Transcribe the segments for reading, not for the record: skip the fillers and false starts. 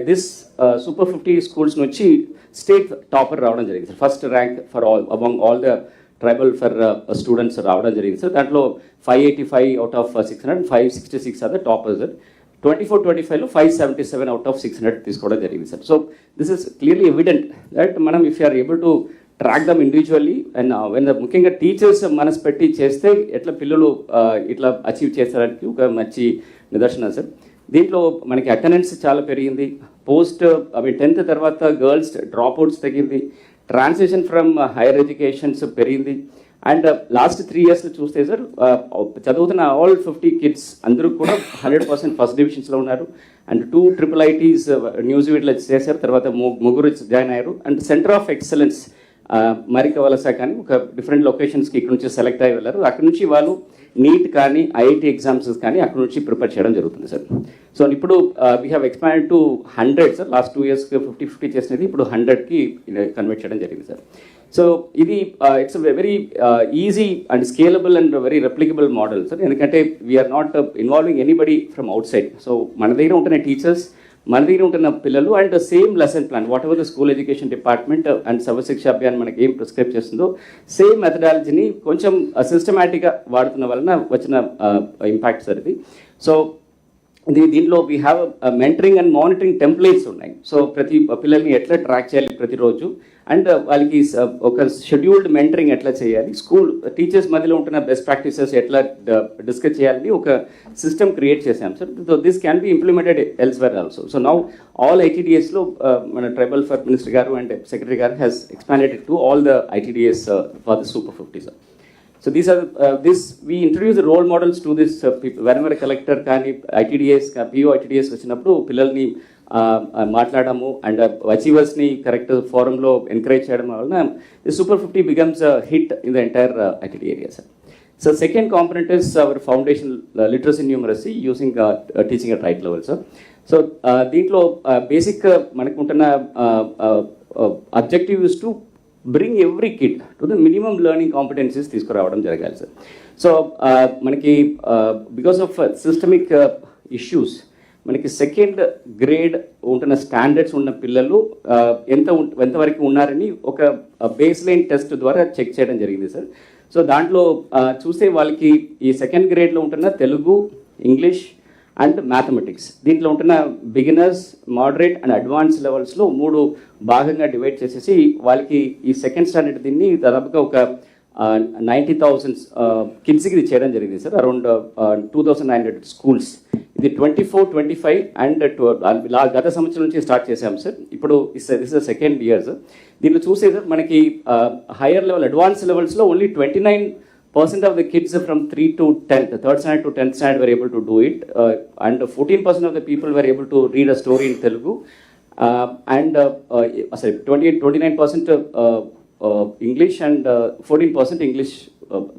This super 50 schools నుంచి state topper రావడం జరిగింది sir. First rank for all among all the tribal for students రావడం జరిగింది sir. దాంట్లో 585 out of 600, 566 are the toppers sir. 24-25లో 577 out of 600 తీసుకోవడం జరిగింది sir. So this is clearly evident that మనం if you are able to track them individually and when ముఖ్యంగా teachers మనసు పెట్టి చేస్తే ఎట్లా పిల్లలు ఇట్లా అచీవ్ చేస్తారని ఒక మంచి నిదర్శనం సార్. దీంట్లో మనకి అటెండెన్స్ చాలా పెరిగింది. పోస్ట్ 10th తర్వాత గర్ల్స్ డ్రాప్అవుట్స్ తగ్గింది. ట్రాన్సిషన్ ఫ్రమ్ హైయర్ ఎడ్యుకేషన్స్ పెరిగింది. అండ్ లాస్ట్ 3 yearsలో చూస్తే సార్ చదువుతున్న ఆల్ 50 కిడ్స్ అందరూ కూడా 100% ఫస్ట్ డివిజన్స్లో ఉన్నారు. అండ్ 2 IIITs న్యూజివీడ్లో చేశారు. తర్వాత ముగ్గురు జాయిన్ అయ్యారు. అండ్ సెంటర్ ఆఫ్ ఎక్సలెన్స్ మరిక వలస కానీ ఒక డిఫరెంట్ లొకేషన్స్కి ఇక్కడ నుంచి సెలెక్ట్ అయ్యి వెళ్ళారు. అక్కడ నుంచి వాళ్ళు నీట్ కానీ ఐఐటి ఎగ్జామ్స్ కానీ అక్కడ నుంచి ప్రిపేర్ చేయడం జరుగుతుంది సార్. సో ఇప్పుడు we have expanded to 100 sir. Last 2 yearsకి 50 చేసినది ఇప్పుడు 100కి కన్వర్ట్ చేయడం జరిగింది సార్. సో ఇది it's very easy and scalable and very replicable model sir. ఎందుకంటే we are not involving anybody from outside. So మన దగ్గర ఉంటున్న టీచర్స్, మన దగ్గర ఉంటున్న పిల్లలు and same lesson plan whatever the school education department and Sarva Shiksha Abhiyan మనకి ఏం ప్రిస్క్రైబ్ చేస్తుందో సేమ్ మెథడాలజీని కొంచెం సిస్టమేటిక్గా వాడుతున్న వలన వచ్చిన ఇంపాక్ట్ సార్ ఇది. సో దీంట్లో we have mentoring and monitoring templates ఉన్నాయి. సో ప్రతి పిల్లల్ని ఎట్లా ట్రాక్ చేయాలి ప్రతిరోజు అండ్ వాళ్ళకి ఒక షెడ్యూల్డ్ మెంటరింగ్ ఎట్లా చేయాలి, స్కూల్ టీచర్స్ మధ్యలో ఉంటున్న బెస్ట్ ప్రాక్టీసెస్ ఎట్లా డిస్కస్ చేయాలని ఒక సిస్టమ్ క్రియేట్ చేశాం sir. So this can be implemented elsewhere also. So now all ఐటీడీఎస్లో మన ట్రైబల్ ఫర్ మినిస్టర్ గారు అండ్ సెక్రటరీ గారు has expanded to all the ITDAs for the super 50 sir. So these are we introduce the role models to this people. Whenever a collector కానీ ITDS PO ITDS వచ్చినప్పుడు పిల్లల్ని మాట్లాడము and అచీవర్స్ని correct ఫోరంలో encourage చేయడం వలన the super 50 becomes hit in the entire ITD area sir. So second component is our foundation literacy numeracy using teaching at right level sir. So దీంట్లో basic మనకు ఉంటున్న objective is to bring every kid to the minimum learning competencies తీసుకురావడం జరగాలి sir. So మనకి because of systemic issues మనకి second grade ఉంటున్న standards ఉన్న పిల్లలు ఎంతవరకు ఉన్నారని ఒక బేస్ లైన్ టెస్ట్ ద్వారా చెక్ చేయడం జరిగింది సార్. సో దాంట్లో చూస్తే వాళ్ళకి ఈ సెకండ్ గ్రేడ్లో ఉంటున్న తెలుగు, ఇంగ్లీష్ అండ్ మ్యాథమెటిక్స్ దీంట్లో ఉంటున్న బిగినర్స్, మోడరేట్ అండ్ అడ్వాన్స్ లెవెల్స్లో 3 భాగంగా డివైడ్ చేసేసి వాళ్ళకి ఈ సెకండ్ స్టాండర్డ్ దీన్ని దాదాపుగా ఒక 90,000 కిడ్స్కి ఇది చేయడం జరిగింది సార్. Around 2,900 schools. ఇది 24-25 అండ్ గత సంవత్సరం నుంచి స్టార్ట్ చేశాం సార్. ఇప్పుడు this is the second year sir. దీంట్లో చూసే సార్ మనకి హైయర్ లెవెల్ అడ్వాన్స్ లెవెల్స్లో only 29% of the kids from 3 to 10th, 3rd standard to 10th standard were able to do it, and 14% of the people were able to read a story in Telugu, and 29% English and 14% English,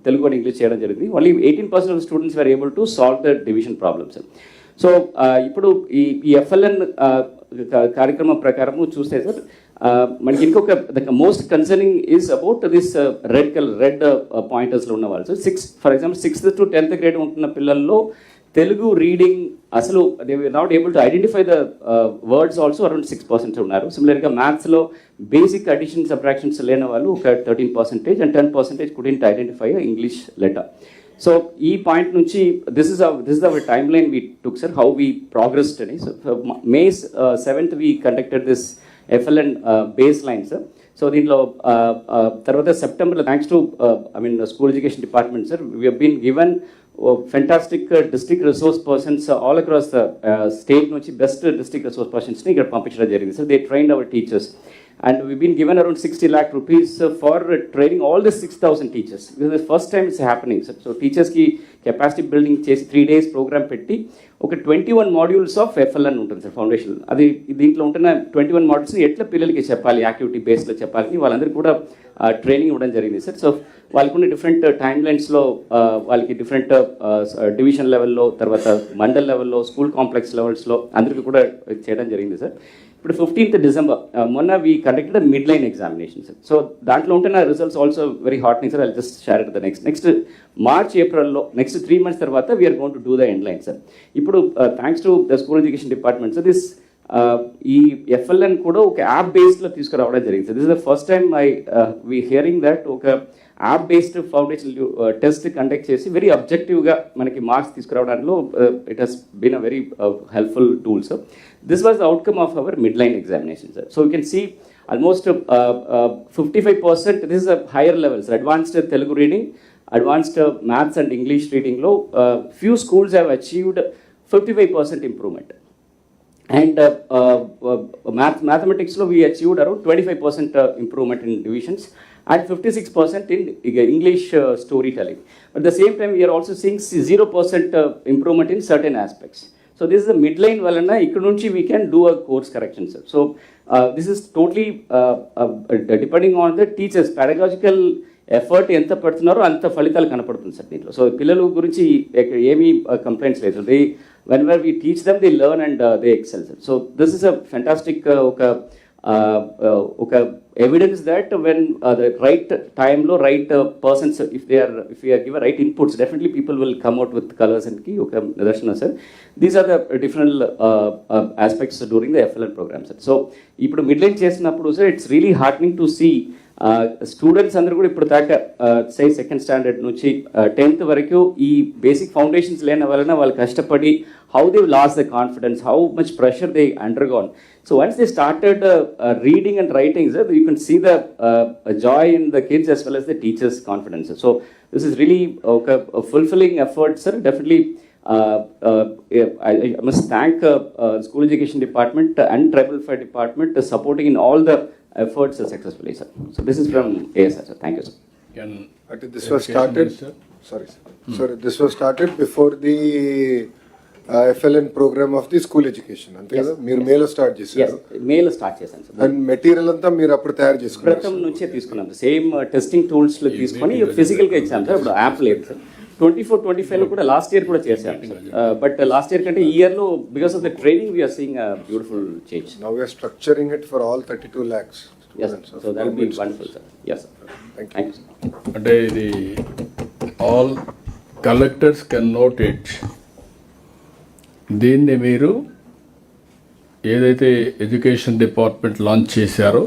Telugu and English చేయడం జరిగింది. Only 18% of the students were able to solve the division problems. So ఇప్పుడు ఈ FLN కార్యక్రమం ప్రకారము చూస్తే sir మనకి ఇంకొక most concerning is about this red పాయింటర్స్లో ఉన్న వాళ్ళు. So for example 6th to 10th grade ఉంటున్న పిల్లల్లో తెలుగు రీడింగ్ అసలు they were not able to identify the words also around 6% ఉన్నారు. సిమిలర్గా మ్యాథ్స్లో బేసిక్ అడిషన్ సబ్ట్రాక్షన్స్ లేని వాళ్ళు ఒక 13% and 10% couldn't identify English letter. So ఈ పాయింట్ నుంచి this is our timeline we took sir, how we progressed అని. So May 7th we conducted this FLN baseline sir. So దీంట్లో తర్వాత సెప్టెంబర్లో thanks to school education department sir we have been given fantastic district resource persons all across the state నుంచి best district resource పర్సన్స్ని ఇక్కడ పంపించడం జరిగింది sir. They trained hour teachers and we've been given around 60 lakh rupees for training all the 6,000 teachers. This is the first time it's happening. So teachers ki capacity building chesi 3 days program petti oka 21 modules of FLN ఉంటుంది sir foundation. అది దీంట్లో ఉంటున్న 21 మోడల్స్ని ఎట్లా పిల్లలకి చెప్పాలి, activity బేస్లో చెప్పాలని వాళ్ళందరికీ కూడా ట్రైనింగ్ ఇవ్వడం జరిగింది సార్. సో వాళ్ళకున్న డిఫరెంట్ టైమ్ లైన్స్లో వాళ్ళకి డిఫరెంట్ డివిజన్ లెవెల్లో, తర్వాత మండల్ లెవెల్లో, స్కూల్ కాంప్లెక్స్ లెవెల్స్లో అందరికీ కూడా చేయడం జరిగింది సార్. ఇప్పుడు 15th December మొన్న we conducted mid line examination sir. So దాంట్లో ఉంటున్న results also very heartening sir. I just share it the next March, Aprilలో నెక్స్ట్ 3 months తర్వాత we are going to do the endline sir. ఇప్పుడు thanks to the school education department sir this ఈ FLN కూడా ఒక app బేస్డ్లో తీసుకురావడం జరిగింది. This is the first time we hearing that ఒక app based foundation test conduct చేసి very అబ్జెక్టివ్గా మనకి మార్క్స్ తీసుకురావడంలో it has been a very helpful tool sir. This was the outcome of our mid line examination sir. So you can see almost 55%, this is a higher level, sir. Advanced Telugu reading, advanced maths and English reading lo, few schools have achieved 55% improvement. And mathematics lo we achieved around 25% improvement in divisions and 56% in English storytelling. But at the same time, we are also seeing 0% improvement in certain aspects. So this is the midline valana ikkada nunchi we can do a course correction, sir. So this is totally depending on the teachers pedagogical effort ఎంత పెడుతున్నారో అంత ఫలితాలు కనపడుతుంది sir దీంట్లో. So పిల్లల గురించి ఏమీ complaints లేదు. They whenever we teach them they learn and they excel, sir. So this is a fantastic ఒక evidence that when the right time lo right persons if we are given right inputs, definitely people will come out with colors and ki oka nidarshana, sir. These are the different aspects during the FLN program, sir. So ఇప్పుడు midline చేసినప్పుడు sir, it's really heartening to see students అందరూ కూడా ఇప్పుడు దాకా సై second standard నుంచి 10th వరకు ఈ basic foundations లేని వలన వాళ్ళు కష్టపడి how they lose the confidence, how much pressure they undergone. So once they started reading and writing, sir, you can see the joy in the kids as well as the teachers' confidence. So this is really a fulfilling effort, sir. Definitely I must thank School Education Department and Tribal Affairs Department supporting in all the efforts successfully, sir. So this is from ASR, sir. Thank you, sir. This was started. Sorry, sir. Sorry, this was started before the FLN program of the school education. అంతే కదా, మీరు మేలో start చేశారు. మేలో start చేశాను sir. And material అంతా మీరు అప్పుడు తయారు చేసుకున్నారు. ప్రథమ నుంచే తీసుకున్నాం. సేమ్ టెస్టింగ్ టూల్స్ లో తీసుకొని ఫిజికల్ గా ఇచ్చాం సార్. ఇప్పుడు యాప్ లేదు సార్. 24-25 లో కూడా లాస్ట్ ఇయర్ కూడా చేశాం. బట్ లాస్ట్ ఇయర్ కంటే ఈ ఇయర్ లో because of the training we're seeing beautiful change. Now we're structuring it for all 32 lakhs students. So that will be wonderful, sir. Yes, sir. Thank you. అంటే ఇది all collectors can note it. దీన్ని మీరు ఏదైతే education department launch చేశారో,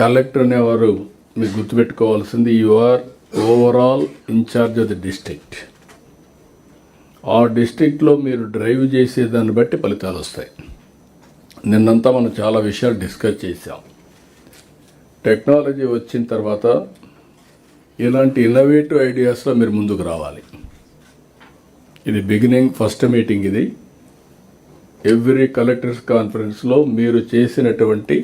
collector అనేవారు మీరు గుర్తుపెట్టుకోవాల్సింది, you are overall in-charge of the district. ఆ డిస్ట్రిక్ట్లో మీరు డ్రైవ్ చేసేదాన్ని బట్టి ఫలితాలు వస్తాయి. నిన్నంతా మనం చాలా విషయాలు డిస్కస్ చేసాం. టెక్నాలజీ వచ్చిన తర్వాత ఇలాంటి ఇన్నోవేటివ్ ఐడియాస్లో మీరు ముందుకు రావాలి. ఇది బిగినింగ్, ఫస్ట్ మీటింగ్ ఇది. ఎవ్రీ కలెక్టర్స్ కాన్ఫరెన్స్లో మీరు చేసినటువంటి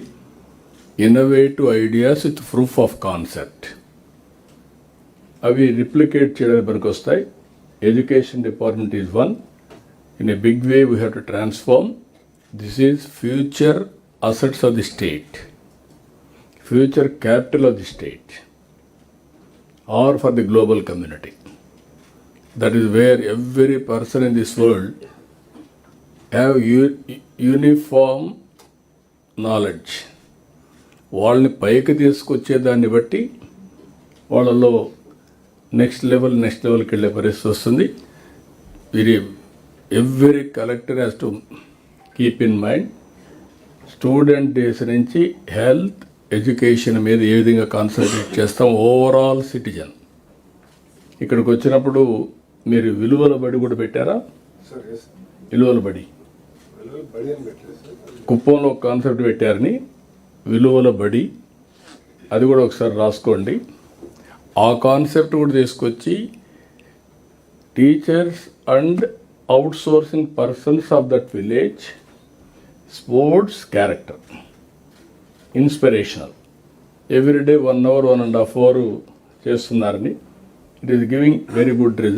innovative ideas with proof of concept అవి రిప్లికేట్ చేయడానికి పనికి వస్తాయి. Education department is one. In a big way we have to transform. This is future assets of the state, future capital of the state are for the global community. That is where every person in this world have uniform knowledge. వాళ్ళని పైకి తీసుకొచ్చేదాన్ని బట్టి వాళ్ళలో next లెవెల్కి వెళ్ళే పరిస్థితి వస్తుంది. ఇది every collector has to keep in mind. Student days నుంచి హెల్త్, ఎడ్యుకేషన్ మీద ఏ విధంగా కాన్సన్ట్రేట్ చేస్తాం. ఓవరాల్ సిటిజన్ ఇక్కడికి వచ్చినప్పుడు మీరు విలువల బడి కూడా పెట్టారా? విలువల బడి కుప్పంలో ఒక కాన్సెప్ట్ పెట్టారని, విలువల బడి, అది కూడా ఒకసారి రాసుకోండి. ఆ కాన్సెప్ట్ కూడా తీసుకొచ్చి teachers and outsourcing persons of that village, sports character, inspirational, everyday 1 hour 1.5 hour చేస్తున్నారని. It is giving very good results.